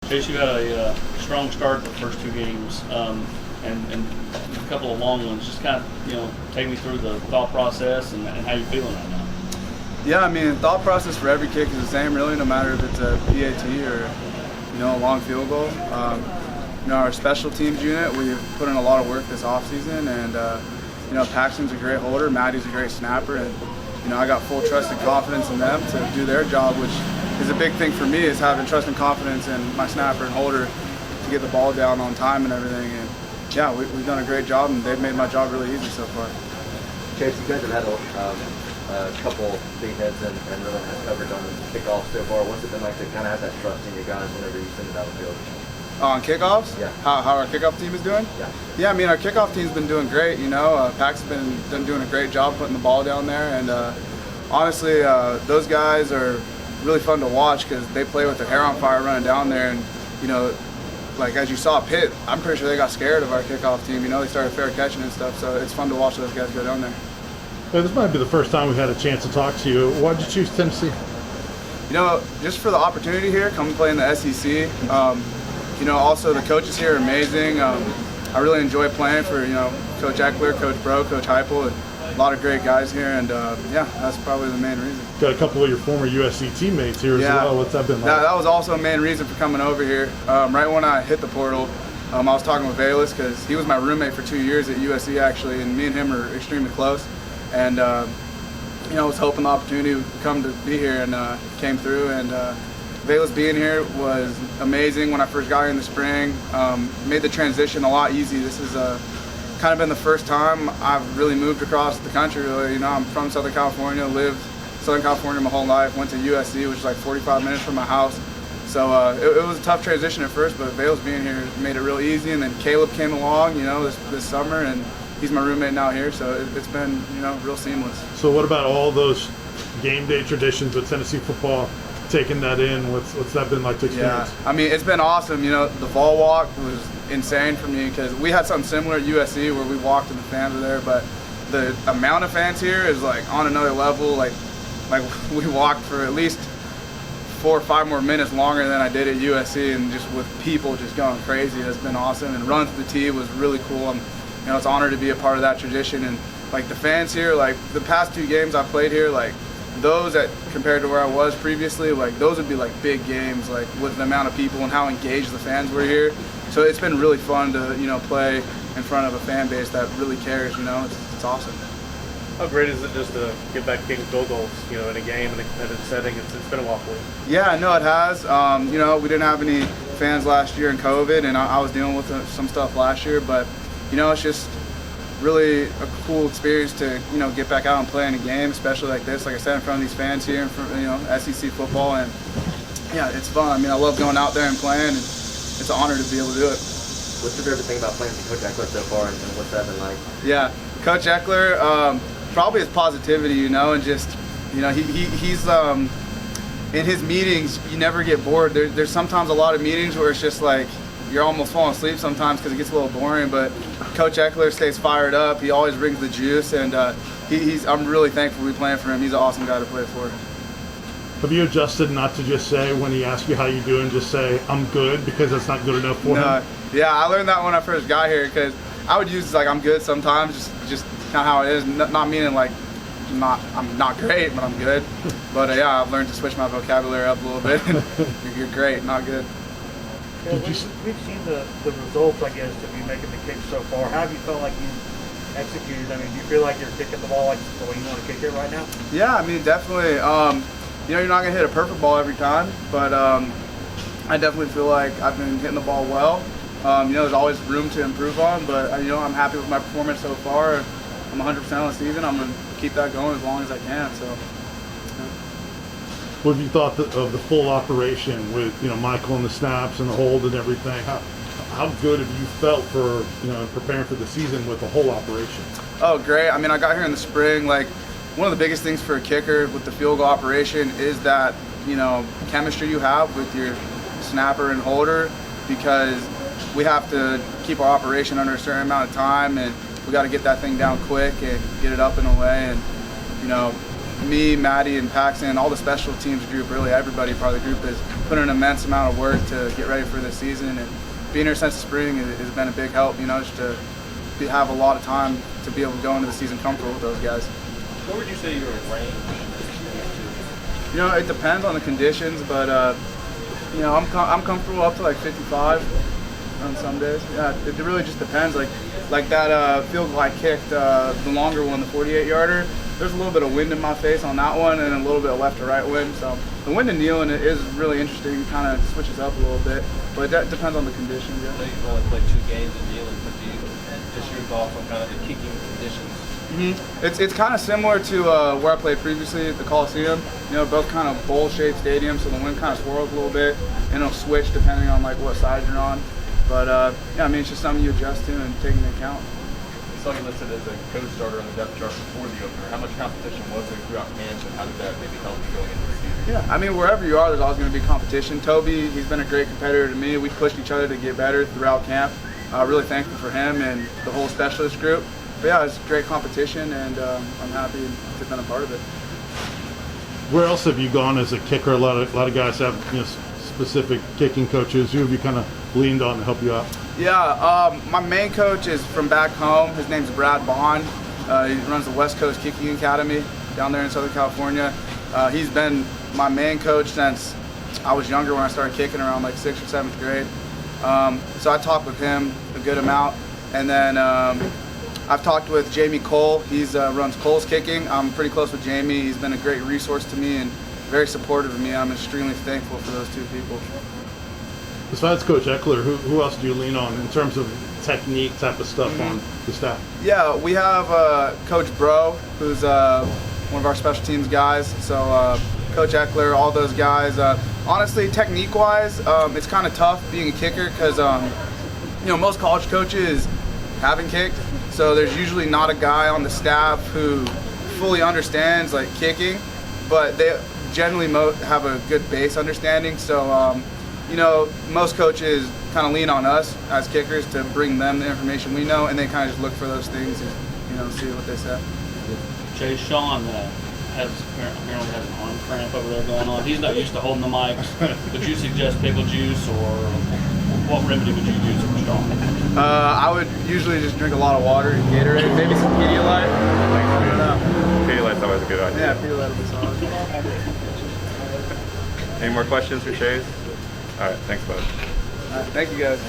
Chase, you had a strong start the first two games, and a couple of long ones. Just kind of, take me through the thought process and how you're feeling right now. Yeah, I mean, the thought process for every kick is the same, really, no matter if it's a PAT or, a long field goal. Our special teams unit, we've put in a lot of work this offseason, and, Paxton's a great holder, Maddie's a great snapper, and, I got full trust and confidence in them to do their job, which is a big thing for me, is having trust and confidence in my snapper and holder to get the ball down on time and everything. And yeah, we've done a great job, and they've made my job really easy so far. Chase, you guys have had a couple big heads and really nice coverage on the kickoff so far. What's it been like to kind of have that trust in your guys whenever you send it out the field? On kickoffs? Yeah. How our kickoff team is doing? Yeah. Yeah, I mean, our kickoff team's been doing great. Pax has been doing a great job putting the ball down there, and honestly, those guys are really fun to watch because they play with their hair on fire running down there, and like as you saw Pitt, I'm pretty sure they got scared of our kickoff team. They started fair catching and stuff, so it's fun to watch those guys go down there. Well, this might be the first time we've had a chance to talk to you. Why'd you choose Tennessee? Just for the opportunity here, come and play in the SEC. Also the coaches here are amazing. I really enjoy playing for Coach Eckler, Coach Bro, Coach Heupel, and a lot of great guys here. And that's probably the main reason. Got a couple of your former USC teammates here as well. What's that been like? That was also a main reason for coming over here. Right when I hit the portal, I was talking with Vols because he was my roommate for 2 years at USC actually, and me and him are extremely close. And I was hoping the opportunity would come to be here, and came through. And Vols being here was amazing when I first got here in the spring. Made the transition a lot easy. This is kind of been the first time I've really moved across the country. Really, I'm from Southern California, lived Southern California my whole life. Went to USC, which is like 45 minutes from my house. So it was a tough transition at first, but Vols being here made it real easy. And then Caleb came along, this summer, and he's my roommate now here. So it's been, real seamless. So what about all those game day traditions with Tennessee football? Taking that in, what's that been like to experience? Yeah, I mean, it's been awesome. The Vol walk was insane for me because we had something similar at USC where we walked and the fans were there, but the amount of fans here is like on another level. Like we walked for at least 4 or 5 more minutes longer than I did at USC, and just with people just going crazy. It's been awesome, and run to the tee was really cool. It's an honor to be a part of that tradition, and like the fans here, like the past 2 games I played here, like those that compared to where I was previously, like those would be like big games, like with the amount of people and how engaged the fans were here. So it's been really fun to play in front of a fan base that really cares. It's awesome. How great is it just to get back kicking field goals, in a game in a competitive setting? It's been a while for you. Yeah, no, it has. We didn't have any fans last year in COVID, and I was dealing with some stuff last year, but it's just really a cool experience to get back out and play in a game, especially like this, like I said, in front of these fans here, in front of SEC football, and yeah, it's fun. I love going out there and playing, and it's an honor to be able to do it. What's your favorite thing about playing with Coach Eckler so far, and what's that been like? Yeah, Coach Eckler, probably his positivity, and just he's in his meetings, you never get bored. There's sometimes a lot of meetings where it's just like you're almost falling asleep sometimes because it gets a little boring, but Coach Eckler stays fired up. He always brings the juice, and I'm really thankful to be playing for him. He's an awesome guy to play for. Have you adjusted not to just say, when he asks you how you doing, just say, I'm good, because that's not good enough for him? Yeah, I learned that when I first got here, because I would use like I'm good sometimes, just not how it is, not meaning like I'm not great, but I'm good. But yeah, I've learned to switch my vocabulary up a little bit. You're great, not good. Yeah, we've seen the results, I guess, of you making the kicks so far. How have you felt like you executed? Do you feel like you're kicking the ball like the way you want to kick it right now? Yeah, definitely. You're not going to hit a perfect ball every time, but I definitely feel like I've been hitting the ball well. There's always room to improve on, but I'm happy with my performance so far. I'm 100% on the season. I'm going to keep that going as long as I can. So. What have you thought of the full operation with Michael and the snaps and the hold and everything? How good have you felt for preparing for the season with the whole operation? Oh, great. I got here in the spring. Like one of the biggest things for a kicker with the field goal operation is that chemistry you have with your snapper and holder, because we have to keep our operation under a certain amount of time, and we got to get that thing down quick and get it up and away. And me, Maddie, and Paxton, all the special teams group, really everybody part of the group is putting an immense amount of work to get ready for this season. And being here since the spring has been a big help, just to have a lot of time to be able to go into the season comfortable with those guys. What would you say your range? It depends on the conditions, but I'm comfortable up to like 55 on some days. Yeah, it really just depends. Like that field goal I kicked, the longer one, the 48-yarder. There's a little bit of wind in my face on that one, and a little bit of left to right wind. So the wind and kneeling is really interesting. It kind of switches up a little bit, but that depends on the conditions. Yeah. I know you've only played 2 games in kneeling, but do you just your thoughts on kind of the kicking conditions? Mm-hmm. It's kind of similar to where I played previously at the Coliseum. Both kind of bowl-shaped stadiums, so the wind kind of swirls a little bit, and it'll switch depending on like what side you're on. But it's just something you adjust to and take into account. I saw you listed as a co-starter on the depth chart before the opener. How much competition was there throughout camp, and how did that maybe help you going into the season? Yeah, wherever you are, there's always going to be competition. Toby, he's been a great competitor to me. We pushed each other to get better throughout camp. Really thankful for him and the whole specialist group. But yeah, it's great competition, and I'm happy to have been a part of it. Where else have you gone as a kicker? A lot of guys have specific kicking coaches. Who have you kind of leaned on to help you out? Yeah, my main coach is from back home. His name's Brad Bond. He runs the West Coast Kicking Academy down there in Southern California. He's been my main coach since I was younger, when I started kicking around like 6th or 7th grade. So I talked with him a good amount. And then I've talked with Jamie Cole. He runs Cole's Kicking. I'm pretty close with Jamie. He's been a great resource to me and very supportive of me. I'm extremely thankful for those 2 people. Besides Coach Eckler, who else do you lean on in terms of technique type of stuff on the staff? Yeah, we have Coach Bro, who's one of our special teams guys. So Coach Eckler, all those guys. Honestly, technique-wise, it's kind of tough being a kicker because most college coaches haven't kicked, so there's usually not a guy on the staff who fully understands like kicking, but they generally have a good base understanding. So most coaches kind of lean on us as kickers to bring them the information we know, and they kind of just look for those things and see what they say. Jay, Sean apparently has an arm cramp over there going on. He's not used to holding the mics. Would you suggest pickle juice, or what remedy would you use for Sean? I would usually just drink a lot of water and Gatorade, maybe some Pedialyte. I don't know. Pedialyte's always a good idea. Yeah, Pedialyte will be solid. Any more questions for Chase? All right, thanks, bud. All right, thank you guys.